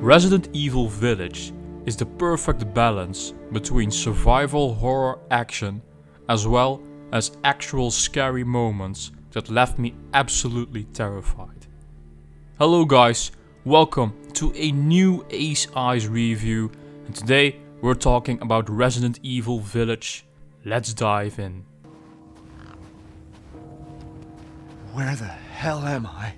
Resident Evil Village is the perfect balance between survival horror action as well as actual scary moments that left me absolutely terrified. Hello guys, welcome to a new Ace Eyes review, and today we're talking about Resident Evil Village. Let's dive in. Where the hell am I?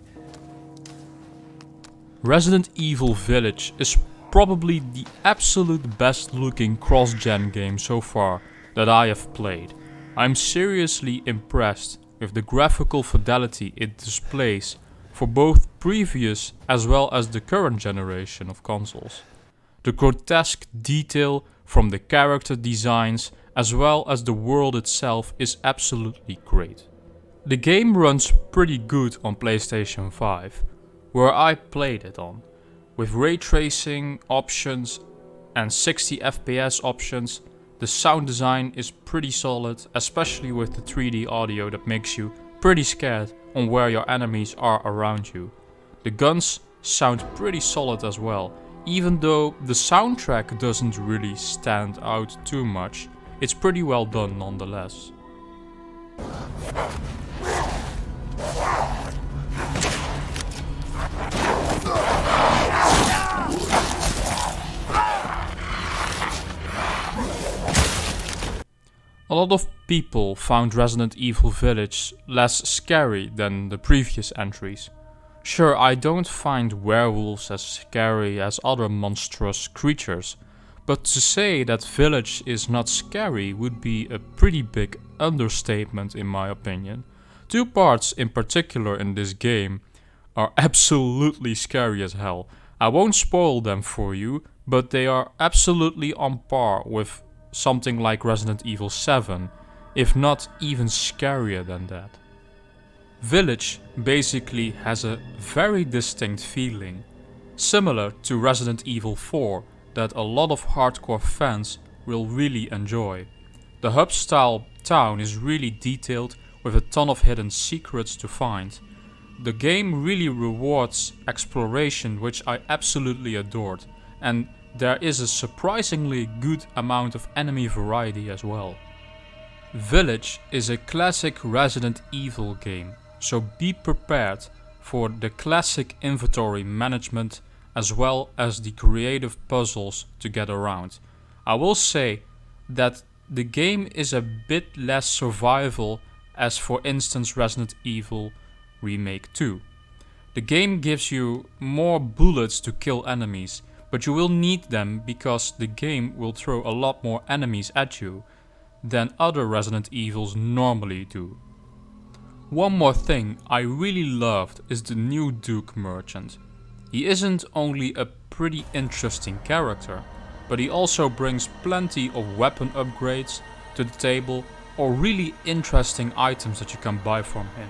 Resident Evil Village is probably the absolute best looking cross-gen game so far that I have played. I'm seriously impressed with the graphical fidelity it displays for both previous as well as the current generation of consoles. The grotesque detail from the character designs as well as the world itself is absolutely great. The game runs pretty good on PlayStation 5, where I played it on, with ray tracing options and 60 FPS options. The sound design is pretty solid, especially with the 3D audio that makes you pretty scared on where your enemies are around you. The guns sound pretty solid as well, even though the soundtrack doesn't really stand out too much. It's pretty well done nonetheless. A lot of people found Resident Evil Village less scary than the previous entries. Sure, I don't find werewolves as scary as other monstrous creatures, but to say that Village is not scary would be a pretty big understatement in my opinion. Two parts in particular in this game are absolutely scary as hell. I won't spoil them for you, but they are absolutely on par with something like Resident Evil 7, if not even scarier than that. Village basically has a very distinct feeling, similar to Resident Evil 4, that a lot of hardcore fans will really enjoy. The hub-style town is really detailed with a ton of hidden secrets to find. The game really rewards exploration, which I absolutely adored, and there is a surprisingly good amount of enemy variety as well. Village is a classic Resident Evil game, so be prepared for the classic inventory management as well as the creative puzzles to get around. I will say that the game is a bit less survival as for instance Resident Evil Remake 2. The game gives you more bullets to kill enemies, but you will need them because the game will throw a lot more enemies at you than other Resident Evils normally do. One more thing I really loved is the new Duke Merchant. He isn't only a pretty interesting character, but he also brings plenty of weapon upgrades to the table or really interesting items that you can buy from him.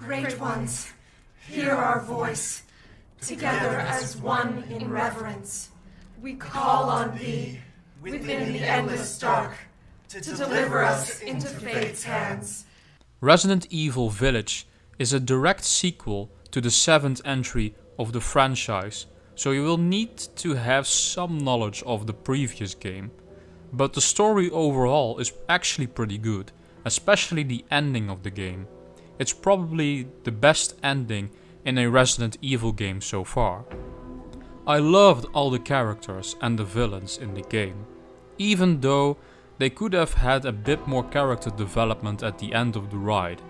Great ones, hear our voice, together as one in reverence. We call on thee, within the endless dark, to deliver us into fate's hands. Resident Evil Village is a direct sequel to the 7th entry of the franchise, so you will need to have some knowledge of the previous game. But the story overall is actually pretty good, especially the ending of the game. It's probably the best ending in a Resident Evil game so far. I loved all the characters and the villains in the game, even though they could have had a bit more character development at the end of the ride.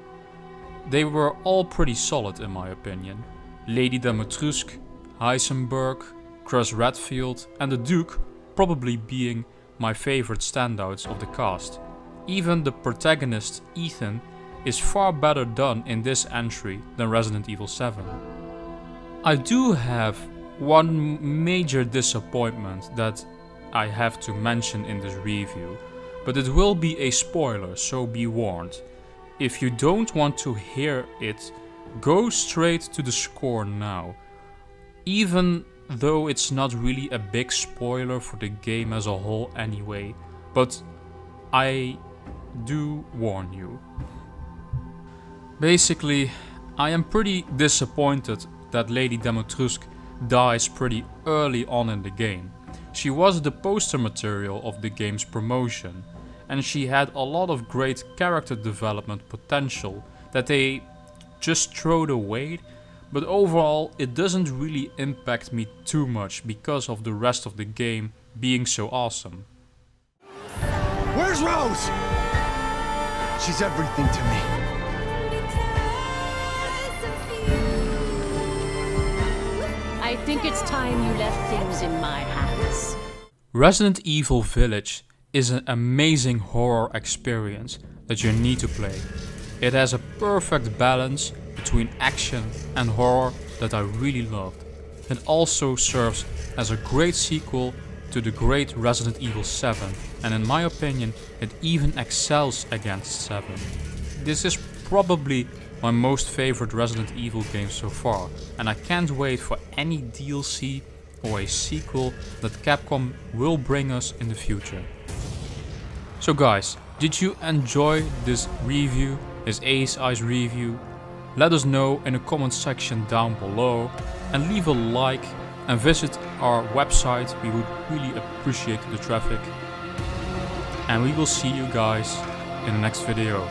They were all pretty solid in my opinion. Lady Dimitrescu, Heisenberg, Chris Redfield and the Duke probably being my favorite standouts of the cast. Even the protagonist Ethan is far better done in this entry than Resident Evil 7. I do have one major disappointment that I have to mention in this review, but it will be a spoiler, so be warned. If you don't want to hear it, go straight to the score now. Even though it's not really a big spoiler for the game as a whole anyway, but I do warn you. Basically, I am pretty disappointed that Lady Dimitrescu dies pretty early on in the game. She was the poster material of the game's promotion, and she had a lot of great character development potential that they just throwed away, but overall it doesn't really impact me too much because of the rest of the game being so awesome. Where's Rose? She's everything to me. I think it's time you left things in my hands. Resident Evil Village is an amazing horror experience that you need to play. It has a perfect balance between action and horror that I really loved. It also serves as a great sequel to the great Resident Evil 7, and in my opinion it even excels against 7. This is probably my most favorite Resident Evil game so far, and I can't wait for any DLC or a sequel that Capcom will bring us in the future. So guys, did you enjoy this review, this Ace Ice review? Let us know in the comment section down below, and leave a like and visit our website. We would really appreciate the traffic. And we will see you guys in the next video.